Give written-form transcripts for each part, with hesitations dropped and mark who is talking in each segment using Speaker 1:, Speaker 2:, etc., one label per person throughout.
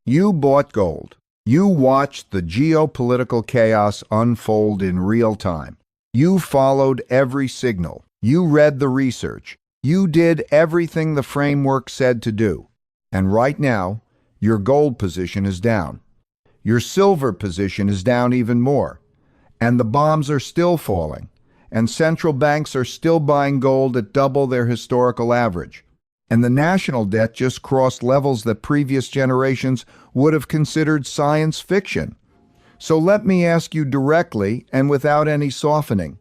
Speaker 1: You bought gold. You watched the geopolitical chaos unfold in real time. You followed every signal. You read the research. You did everything the framework said to do. And right now, your gold position is down. Your silver position is down even more. And the bombs are still falling. And central banks are still buying gold at double their historical average. And the national debt just crossed levels that previous generations would have considered science fiction. So let me ask you directly and without any softening.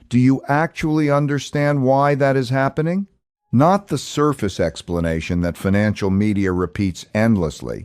Speaker 1: Do you actually understand why that is happening? Not the surface explanation that financial media repeats endlessly,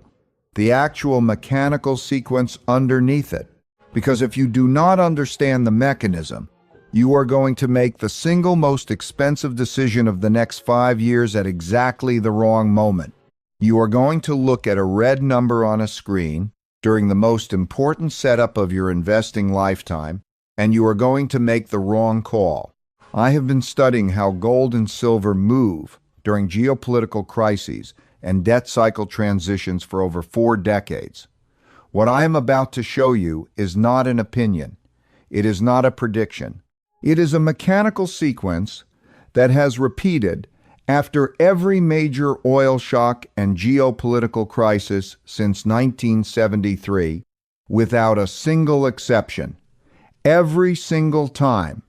Speaker 1: the actual mechanical sequence underneath it. Because if you do not understand the mechanism, you are going to make the single most expensive decision of the next 5 years at exactly the wrong moment. You are going to look at a red number on a screen during the most important setup of your investing lifetime, and you are going to make the wrong call. I have been studying how gold and silver move during geopolitical crises and debt cycle transitions for over 4 decades. What I am about to show you is not an opinion. It is not a prediction. It is a mechanical sequence that has repeated after every major oil shock and geopolitical crisis since 1973, without a single exception. Every single time,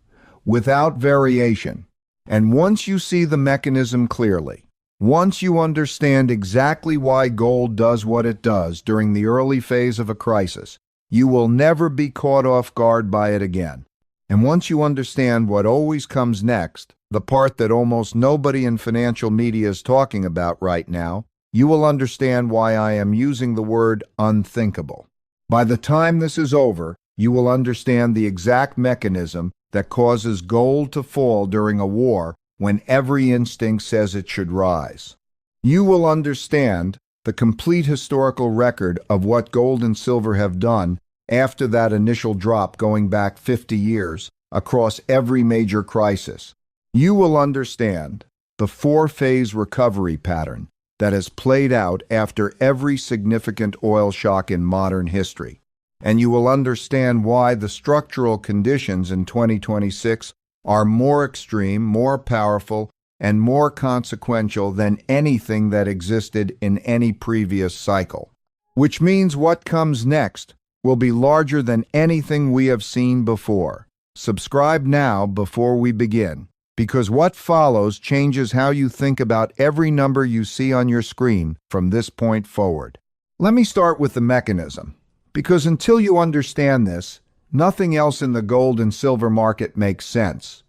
Speaker 1: without variation. And once you see the mechanism clearly, once you understand exactly why gold does what it does during the early phase of a crisis, you will never be caught off guard by it again. And once you understand what always comes next, the part that almost nobody in financial media is talking about right now, you will understand why I am using the word unthinkable. By the time this is over, you will understand the exact mechanism that causes gold to fall during a war when every instinct says it should rise. You will understand the complete historical record of what gold and silver have done after that initial drop going back 50 years across every major crisis. You will understand the 4-phase recovery pattern that has played out after every significant oil shock in modern history. And you will understand why the structural conditions in 2026 are more extreme, more powerful, and more consequential than anything that existed in any previous cycle. Which means what comes next will be larger than anything we have seen before. Subscribe now before we begin, because what follows changes how you think about every number you see on your screen from this point forward. Let me start with the mechanism, because until you understand this, nothing else in the gold and silver market makes sense.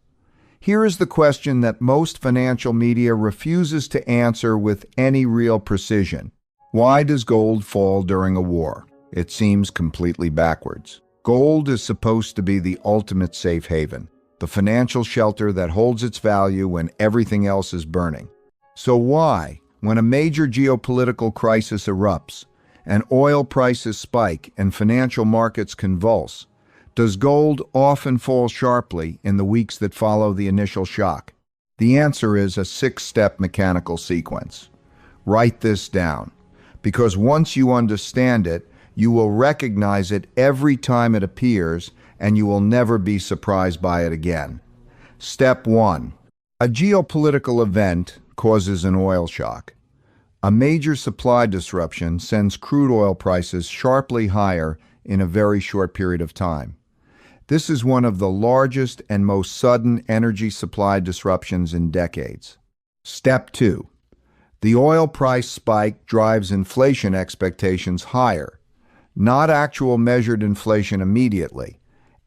Speaker 1: Here is the question that most financial media refuses to answer with any real precision. Why does gold fall during a war? It seems completely backwards. Gold is supposed to be the ultimate safe haven, the financial shelter that holds its value when everything else is burning. So why, when a major geopolitical crisis erupts, and oil prices spike and financial markets convulse, does gold often fall sharply in the weeks that follow the initial shock? The answer is a 6-step mechanical sequence. Write this down, because once you understand it, you will recognize it every time it appears, and you will never be surprised by it again. Step 1. A geopolitical event causes an oil shock. A major supply disruption sends crude oil prices sharply higher in a very short period of time. This is one of the largest and most sudden energy supply disruptions in decades. Step 2. The oil price spike drives inflation expectations higher. Not actual measured inflation immediately,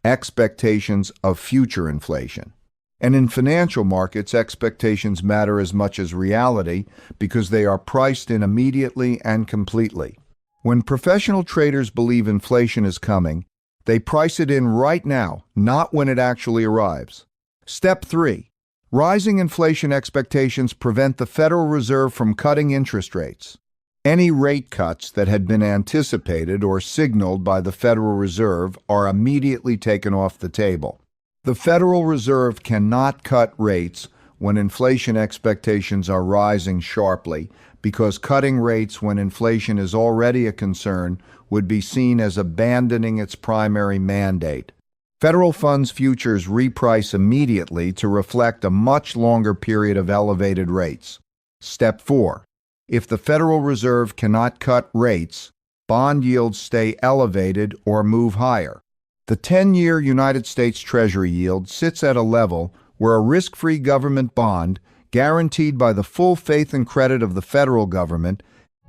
Speaker 1: expectations of future inflation. And in financial markets, expectations matter as much as reality because they are priced in immediately and completely. When professional traders believe inflation is coming, they price it in right now, not when it actually arrives. Step 3. Rising inflation expectations prevent the Federal Reserve from cutting interest rates. Any rate cuts that had been anticipated or signaled by the Federal Reserve are immediately taken off the table. The Federal Reserve cannot cut rates when inflation expectations are rising sharply, because cutting rates when inflation is already a concern would be seen as abandoning its primary mandate. Federal funds futures reprice immediately to reflect a much longer period of elevated rates. Step 4. If the Federal Reserve cannot cut rates, bond yields stay elevated or move higher. The 10-year United States Treasury yield sits at a level where a risk-free government bond, guaranteed by the full faith and credit of the federal government,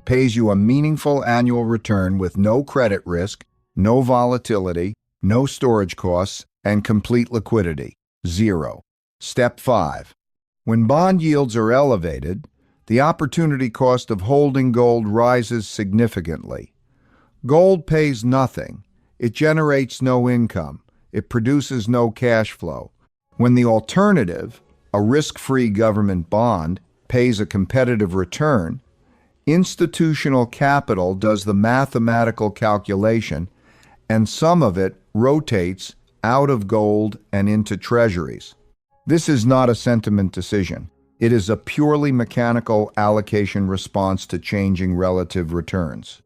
Speaker 1: pays you a meaningful annual return with no credit risk, no volatility, no storage costs, and complete liquidity. 0. Step 5. When bond yields are elevated, the opportunity cost of holding gold rises significantly. Gold pays nothing. It generates no income. It produces no cash flow. When the alternative, a risk-free government bond, pays a competitive return, institutional capital does the mathematical calculation, and some of it rotates out of gold and into treasuries. This is not a sentiment decision. It is a purely mechanical allocation response to changing relative returns.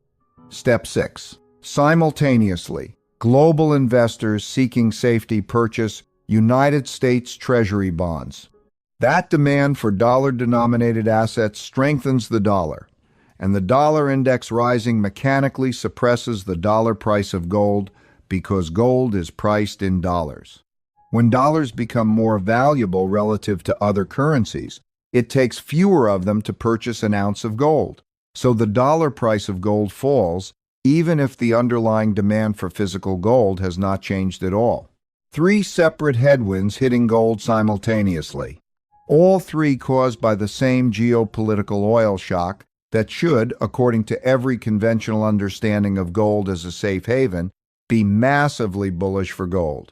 Speaker 1: Step 6. Simultaneously, global investors seeking safety purchase United States Treasury bonds. That demand for dollar-denominated assets strengthens the dollar, and the dollar index rising mechanically suppresses the dollar price of gold because gold is priced in dollars. When dollars become more valuable relative to other currencies, it takes fewer of them to purchase an ounce of gold. So the dollar price of gold falls, even if the underlying demand for physical gold has not changed at all. 3 separate headwinds hitting gold simultaneously. All 3 caused by the same geopolitical oil shock that should, according to every conventional understanding of gold as a safe haven, be massively bullish for gold.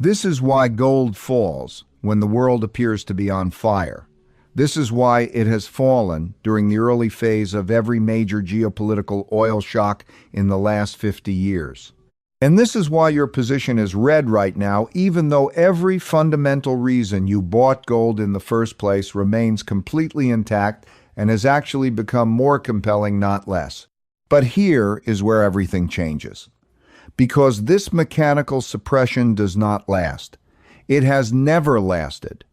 Speaker 1: This is why gold falls when the world appears to be on fire. This is why it has fallen during the early phase of every major geopolitical oil shock in the last 50 years. And this is why your position is red right now, even though every fundamental reason you bought gold in the first place remains completely intact and has actually become more compelling, not less. But here is where everything changes. Because this mechanical suppression does not last. It has never lasted.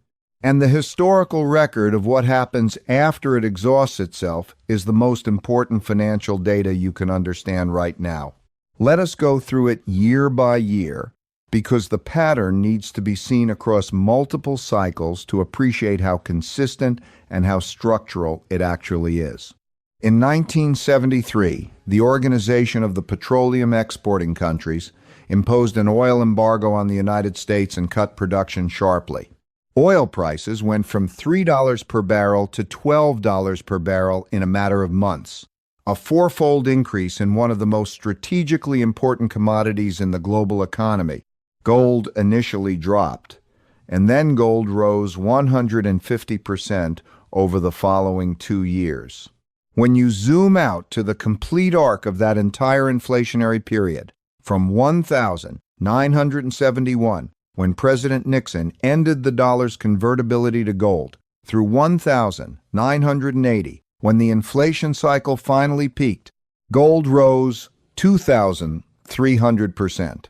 Speaker 1: And the historical record of what happens after it exhausts itself is the most important financial data you can understand right now. Let us go through it year by year, because the pattern needs to be seen across multiple cycles to appreciate how consistent and how structural it actually is. In 1973, the Organization of the Petroleum Exporting Countries imposed an oil embargo on the United States and cut production sharply. Oil prices went from $3 per barrel to $12 per barrel in a matter of months, a 4-fold increase in one of the most strategically important commodities in the global economy. Gold initially dropped, and then gold rose 150% over the following 2 years. When you zoom out to the complete arc of that entire inflationary period, from 1971, when President Nixon ended the dollar's convertibility to gold, through 1980, when the inflation cycle finally peaked, gold rose 2,300%.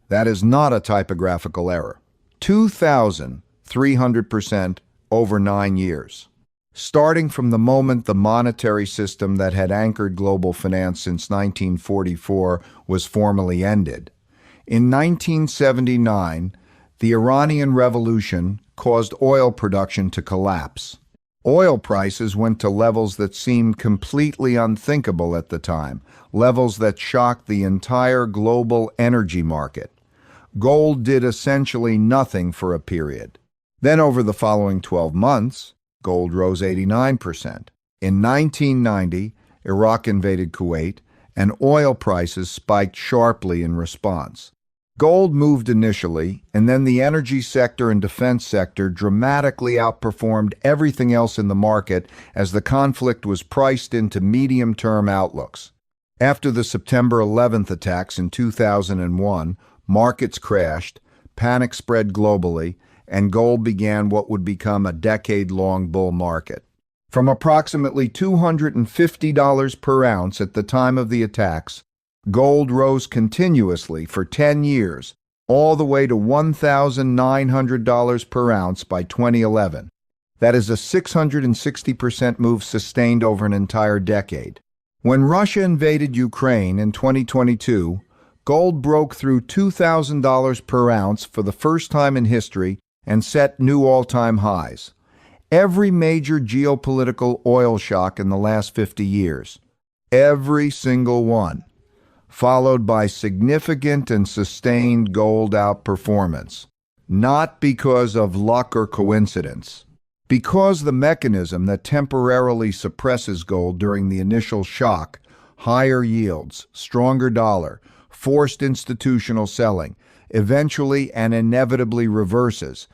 Speaker 1: That is not a typographical error. 2,300% over 9 years. Starting from the moment the monetary system that had anchored global finance since 1944 was formally ended. In 1979, the Iranian Revolution caused oil production to collapse. Oil prices went to levels that seemed completely unthinkable at the time, levels that shocked the entire global energy market. Gold did essentially nothing for a period. Then over the following 12 months, gold rose 89%. In 1990, Iraq invaded Kuwait, and oil prices spiked sharply in response. Gold moved initially, and then the energy sector and defense sector dramatically outperformed everything else in the market as the conflict was priced into medium-term outlooks. After the September 11th attacks in 2001, markets crashed, panic spread globally, and gold began what would become a decade-long bull market. From approximately $250 per ounce at the time of the attacks, gold rose continuously for 10 years, all the way to $1,900 per ounce by 2011. That is a 660% move sustained over an entire decade. When Russia invaded Ukraine in 2022, gold broke through $2,000 per ounce for the first time in history and set new all-time highs. Every major geopolitical oil shock in the last 50 years, every single one, followed by significant and sustained gold outperformance, not because of luck or coincidence. Because the mechanism that temporarily suppresses gold during the initial shock, higher yields, stronger dollar, forced institutional selling, eventually and inevitably reverses.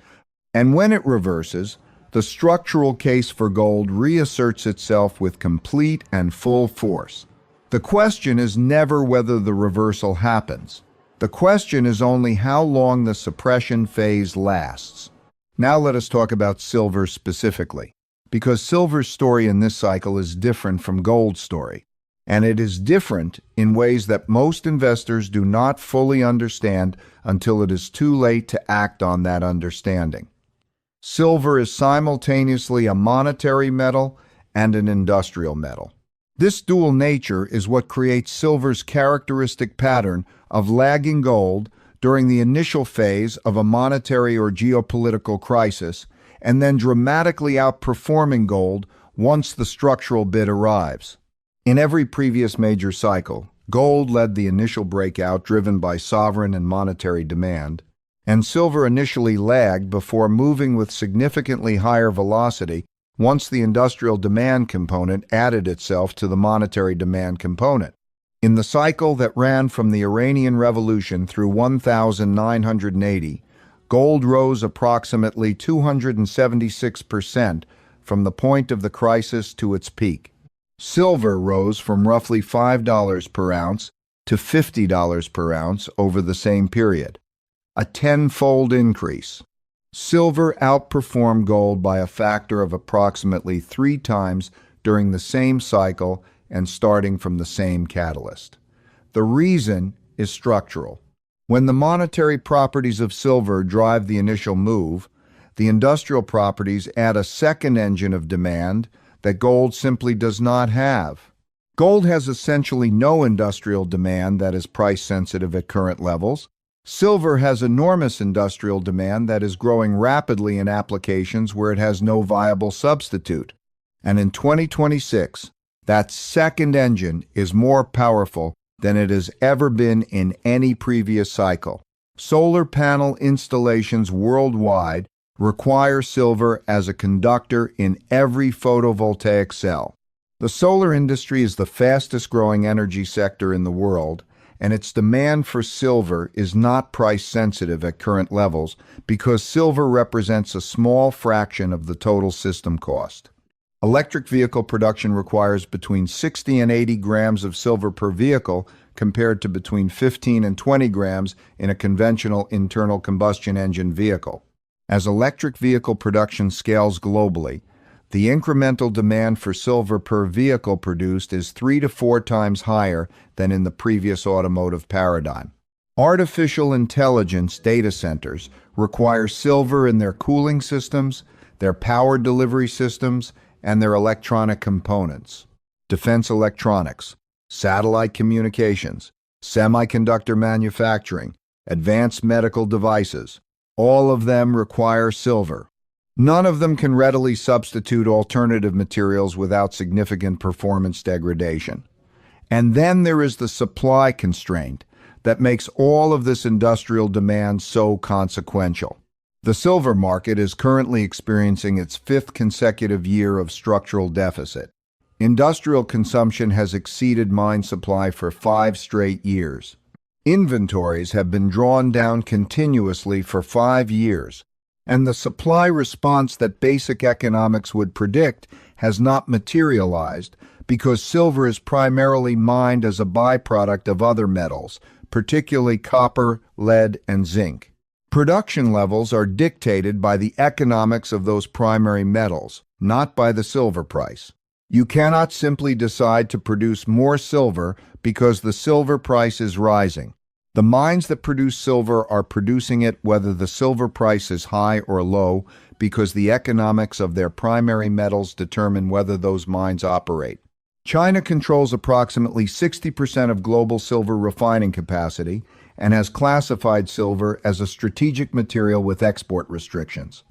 Speaker 1: And when it reverses, the structural case for gold reasserts itself with complete and full force. The question is never whether the reversal happens. The question is only how long the suppression phase lasts. Now let us talk about silver specifically, because silver's story in this cycle is different from gold's story, and it is different in ways that most investors do not fully understand until it is too late to act on that understanding. Silver is simultaneously a monetary metal and an industrial metal. This dual nature is what creates silver's characteristic pattern of lagging gold during the initial phase of a monetary or geopolitical crisis, and then dramatically outperforming gold once the structural bid arrives. In every previous major cycle, gold led the initial breakout driven by sovereign and monetary demand, and silver initially lagged before moving with significantly higher velocity once the industrial demand component added itself to the monetary demand component. In the cycle that ran from the Iranian Revolution through 1980, gold rose approximately 276% from the point of the crisis to its peak. Silver rose from roughly $5 per ounce to $50 per ounce over the same period, a tenfold increase. Silver outperformed gold by a factor of approximately 3 times during the same cycle and starting from the same catalyst. The reason is structural. When the monetary properties of silver drive the initial move, the industrial properties add a second engine of demand that gold simply does not have. Gold has essentially no industrial demand that is price sensitive at current levels. Silver has enormous industrial demand that is growing rapidly in applications where it has no viable substitute. And in 2026, that second engine is more powerful than it has ever been in any previous cycle. Solar panel installations worldwide require silver as a conductor in every photovoltaic cell. The solar industry is the fastest growing energy sector in the world, and its demand for silver is not price sensitive at current levels because silver represents a small fraction of the total system cost. Electric vehicle production requires between 60 and 80 grams of silver per vehicle compared to between 15 and 20 grams in a conventional internal combustion engine vehicle. As electric vehicle production scales globally, the incremental demand for silver per vehicle produced is 3 to 4 times higher than in the previous automotive paradigm. Artificial intelligence data centers require silver in their cooling systems, their power delivery systems, and their electronic components. Defense electronics, satellite communications, semiconductor manufacturing, advanced medical devices, all of them require silver. None of them can readily substitute alternative materials without significant performance degradation. And then there is the supply constraint that makes all of this industrial demand so consequential. The silver market is currently experiencing its 5th consecutive year of structural deficit. Industrial consumption has exceeded mine supply for 5 straight years. Inventories have been drawn down continuously for 5 years, and the supply response that basic economics would predict has not materialized because silver is primarily mined as a byproduct of other metals, particularly copper, lead, and zinc. Production levels are dictated by the economics of those primary metals, not by the silver price. You cannot simply decide to produce more silver because the silver price is rising. The mines that produce silver are producing it whether the silver price is high or low because the economics of their primary metals determine whether those mines operate. China controls approximately 60% of global silver refining capacity and has classified silver as a strategic material with export restrictions.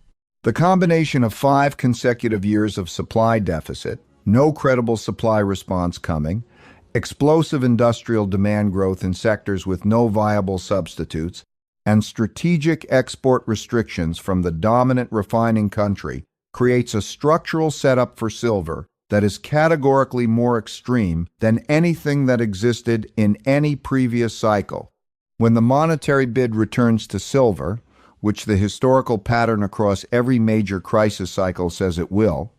Speaker 1: The combination of 5 consecutive years of supply deficit, no credible supply response coming, explosive industrial demand growth in sectors with no viable substitutes, and strategic export restrictions from the dominant refining country creates a structural setup for silver that is categorically more extreme than anything that existed in any previous cycle. When the monetary bid returns to silver, which the historical pattern across every major crisis cycle says it will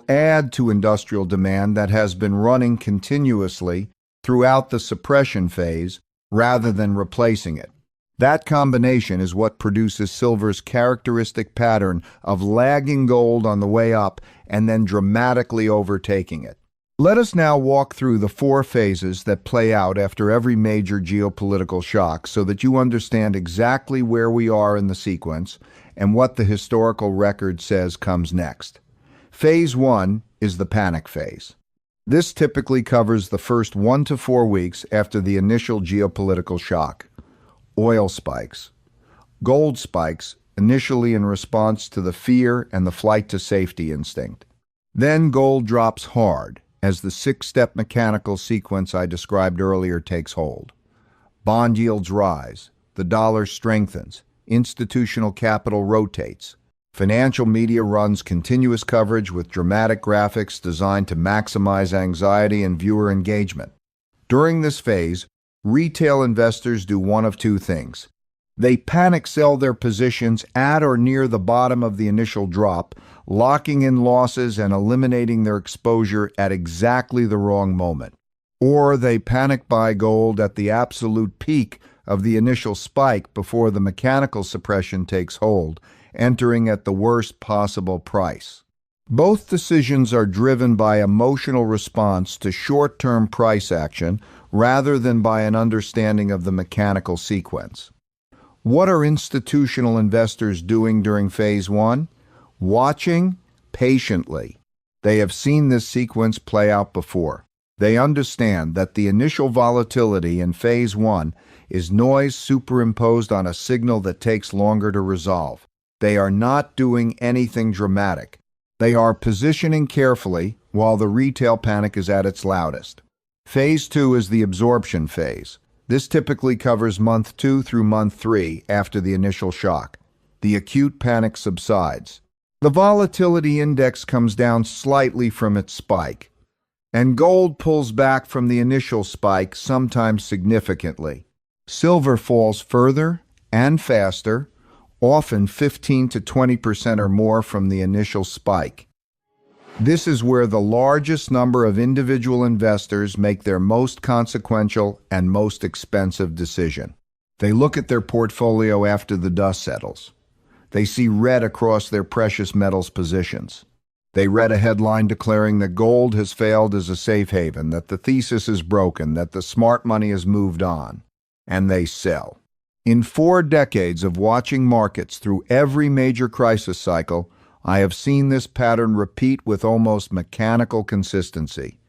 Speaker 1: add to industrial demand that has been running continuously throughout the suppression phase rather than replacing it. That combination is what produces silver's characteristic pattern of lagging gold on the way up and then dramatically overtaking it. Let us now walk through the 4 phases that play out after every major geopolitical shock so that you understand exactly where we are in the sequence and what the historical record says comes next. Phase 1 is the panic phase. This typically covers the first 1 to 4 weeks after the initial geopolitical shock. Oil spikes. Gold spikes, initially in response to the fear and the flight to safety instinct. Then gold drops hard as the 6-step mechanical sequence I described earlier takes hold. Bond yields rise, the dollar strengthens, institutional capital rotates. Financial media runs continuous coverage with dramatic graphics designed to maximize anxiety and viewer engagement. During this phase, retail investors do one of 2 things. They panic sell their positions at or near the bottom of the initial drop, locking in losses and eliminating their exposure at exactly the wrong moment. Or they panic buy gold at the absolute peak of the initial spike before the mechanical suppression takes hold, entering at the worst possible price. Both decisions are driven by emotional response to short-term price action rather than by an understanding of the mechanical sequence. What are institutional investors doing during phase 1? Watching patiently. They have seen this sequence play out before. They understand that the initial volatility in phase 1 is noise superimposed on a signal that takes longer to resolve. They are not doing anything dramatic. They are positioning carefully while the retail panic is at its loudest. Phase 2 is the absorption phase. This typically covers month 2 through month 3 after the initial shock. The acute panic subsides. The volatility index comes down slightly from its spike, and gold pulls back from the initial spike, sometimes significantly. Silver falls further and faster, often 15 to 20% or more from the initial spike. This is where the largest number of individual investors make their most consequential and most expensive decision. They look at their portfolio after the dust settles. They see red across their precious metals positions. They read a headline declaring that gold has failed as a safe haven, that the thesis is broken, that the smart money has moved on, and they sell. In 4 decades of watching markets through every major crisis cycle, I have seen this pattern repeat with almost mechanical consistency.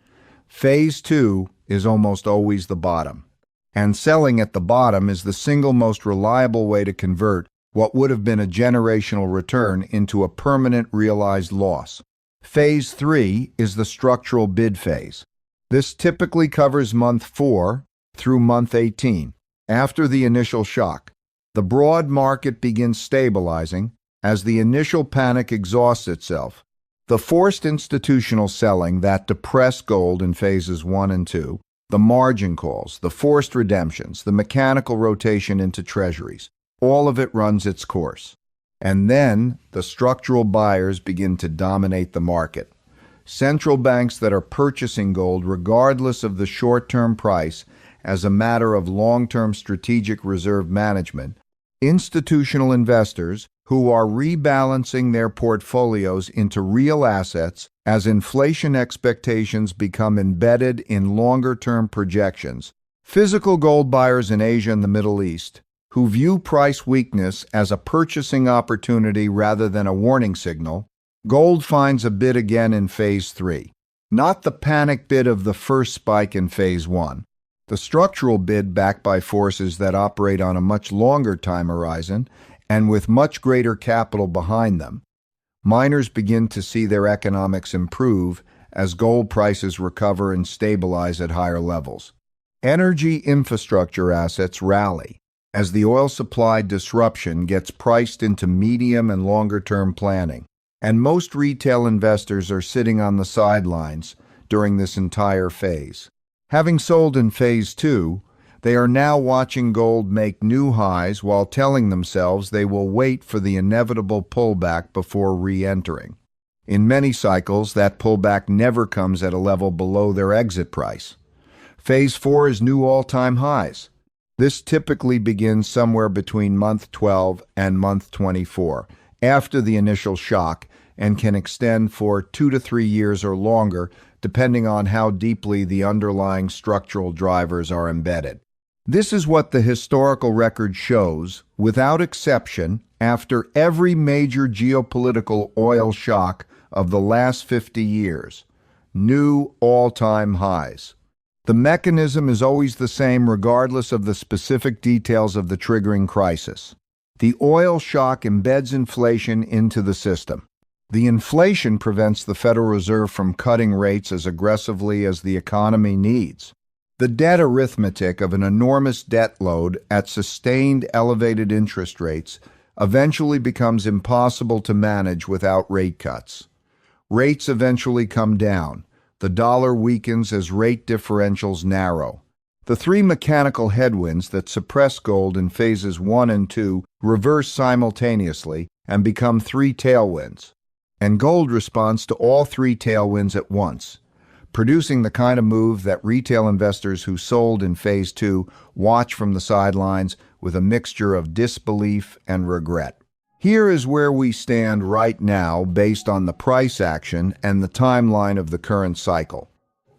Speaker 1: Phase 2 is almost always the bottom, and selling at the bottom is the single most reliable way to convert what would have been a generational return into a permanent realized loss. Phase 3 is the structural bid phase. This typically covers month 4 through month 18. After the initial shock, the broad market begins stabilizing as the initial panic exhausts itself. The forced institutional selling that depressed gold in phases 1 and 2, the margin calls, the forced redemptions, the mechanical rotation into treasuries, all of it runs its course. And then the structural buyers begin to dominate the market. Central banks that are purchasing gold regardless of the short-term price as a matter of long-term strategic reserve management Institutional investors who are rebalancing their portfolios into real assets as inflation expectations become embedded in longer-term projections. Physical gold buyers in Asia and the Middle East, who view price weakness as a purchasing opportunity rather than a warning signal, gold finds a bid again in Phase 3. Not the panic bid of the first spike in Phase 1. The structural bid backed by forces that operate on a much longer time horizon and with much greater capital behind them. Miners begin to see their economics improve as gold prices recover and stabilize at higher levels. Energy infrastructure assets rally as the oil supply disruption gets priced into medium and longer-term planning, and most retail investors are sitting on the sidelines during this entire phase. Having sold in Phase 2, they are now watching gold make new highs while telling themselves they will wait for the inevitable pullback before re-entering. In many cycles, that pullback never comes at a level below their exit price. Phase 4 is new all-time highs. This typically begins somewhere between month 12 and month 24, after the initial shock, and can extend for 2 to 3 years or longer, depending on how deeply the underlying structural drivers are embedded. This is what the historical record shows, without exception, after every major geopolitical oil shock of the last 50 years. New all-time highs. The mechanism is always the same regardless of the specific details of the triggering crisis. The oil shock embeds inflation into the system. The inflation prevents the Federal Reserve from cutting rates as aggressively as the economy needs. The debt arithmetic of an enormous debt load at sustained elevated interest rates eventually becomes impossible to manage without rate cuts. Rates eventually come down. The dollar weakens as rate differentials narrow. The three mechanical headwinds that suppress gold in phases 1 and 2 reverse simultaneously and become three tailwinds. And gold responds to all three tailwinds at once, producing the kind of move that retail investors who sold in Phase 2 watch from the sidelines with a mixture of disbelief and regret. Here is where we stand right now based on the price action and the timeline of the current cycle.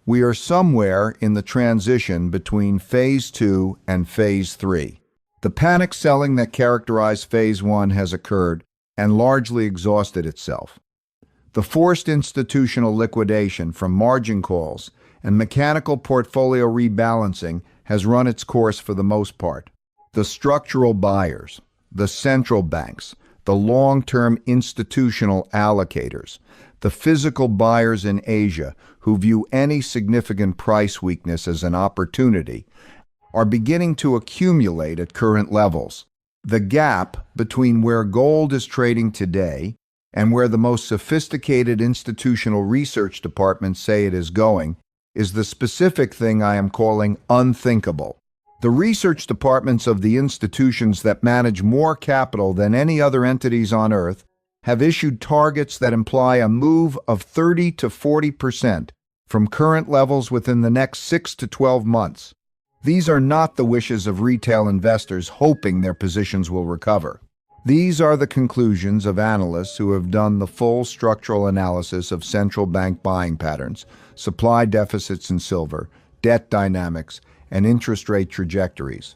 Speaker 1: We are somewhere in the transition between Phase 2 and Phase 3. The panic selling that characterized Phase 1 has occurred and largely exhausted itself. The forced institutional liquidation from margin calls and mechanical portfolio rebalancing has run its course for the most part. The structural buyers, the central banks, the long-term institutional allocators, the physical buyers in Asia who view any significant price weakness as an opportunity, are beginning to accumulate at current levels. The gap between where gold is trading today and where the most sophisticated institutional research departments say it is going is the specific thing I am calling unthinkable. The research departments of the institutions that manage more capital than any other entities on Earth have issued targets that imply a move of 30 to 40% from current levels within the next 6 to 12 months. These are not the wishes of retail investors hoping their positions will recover. These are the conclusions of analysts who have done the full structural analysis of central bank buying patterns, supply deficits in silver, debt dynamics, and interest rate trajectories.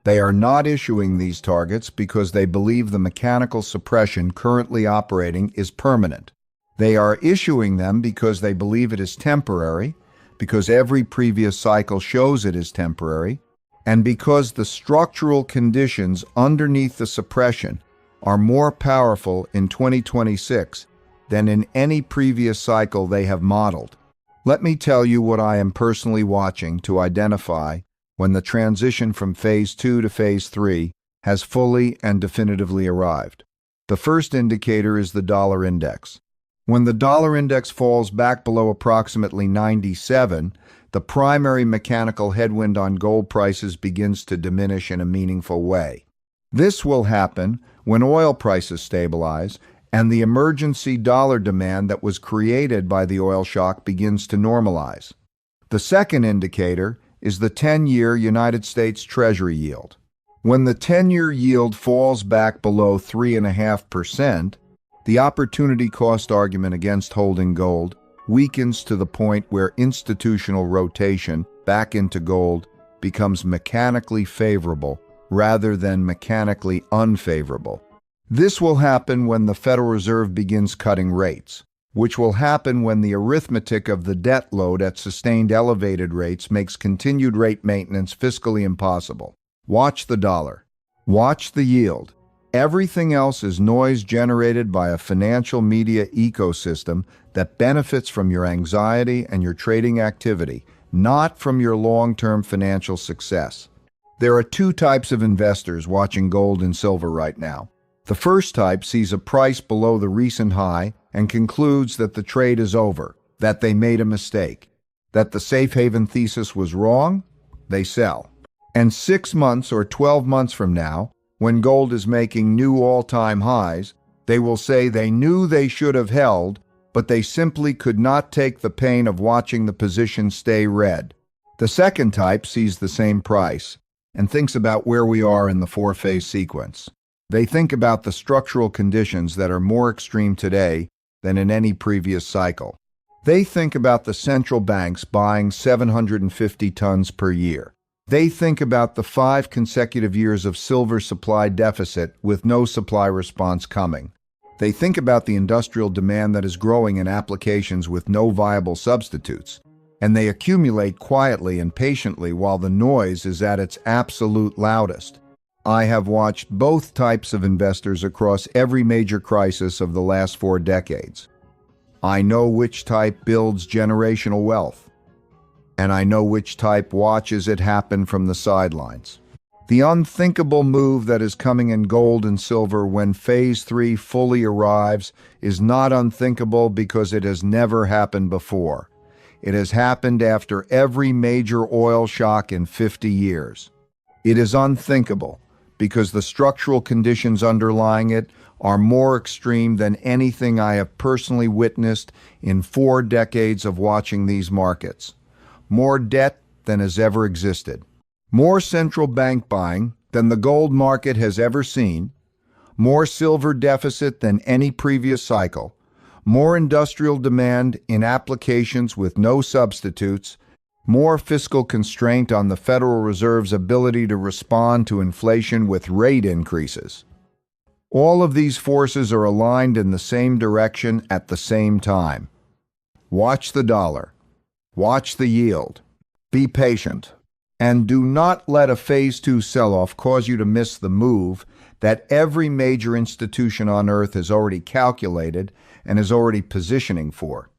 Speaker 1: They are not issuing these targets because they believe the mechanical suppression currently operating is permanent. They are issuing them because they believe it is temporary, because every previous cycle shows it is temporary, and because the structural conditions underneath the suppression are more powerful in 2026 than in any previous cycle they have modeled. Let me tell you what I am personally watching to identify when the transition from Phase 2 to Phase 3 has fully and definitively arrived. The first indicator is the dollar index. When the dollar index falls back below approximately 97, the primary mechanical headwind on gold prices begins to diminish in a meaningful way. This will happen when oil prices stabilize and the emergency dollar demand that was created by the oil shock begins to normalize. The second indicator is the 10-year United States Treasury yield. When the 10-year yield falls back below 3.5%, the opportunity cost argument against holding gold weakens to the point where institutional rotation back into gold becomes mechanically favorable rather than mechanically unfavorable. This will happen when the Federal Reserve begins cutting rates, which will happen when the arithmetic of the debt load at sustained elevated rates makes continued rate maintenance fiscally impossible. Watch the dollar. Watch the yield. Everything else is noise generated by a financial media ecosystem that benefits from your anxiety and your trading activity, not from your long-term financial success. There are two types of investors watching gold and silver right now. The first type sees a price below the recent high and concludes that the trade is over, that they made a mistake, that the safe haven thesis was wrong. They sell. And 6 months or 12 months from now, when gold is making new all-time highs, they will say they knew they should have held, but they simply could not take the pain of watching the position stay red. The second type sees the same price and thinks about where we are in the four-phase sequence. They think about the structural conditions that are more extreme today than in any previous cycle. They think about the central banks buying 750 tons per year. They think about the 5 consecutive years of silver supply deficit with no supply response coming. They think about the industrial demand that is growing in applications with no viable substitutes. And they accumulate quietly and patiently while the noise is at its absolute loudest. I have watched both types of investors across every major crisis of the last 4 decades. I know which type builds generational wealth, and I know which type watches it happen from the sidelines. The unthinkable move that is coming in gold and silver when Phase 3 fully arrives is not unthinkable because it has never happened before. It has happened after every major oil shock in 50 years. It is unthinkable because the structural conditions underlying it are more extreme than anything I have personally witnessed in 4 decades of watching these markets. More debt than has ever existed. More central bank buying than the gold market has ever seen. More silver deficit than any previous cycle. More industrial demand in applications with no substitutes. More fiscal constraint on the Federal Reserve's ability to respond to inflation with rate increases. All of these forces are aligned in the same direction at the same time. Watch the dollar. Watch the yield. Be patient. And do not let a Phase 2 sell-off cause you to miss the move that every major institution on Earth has already calculated and is already positioning for.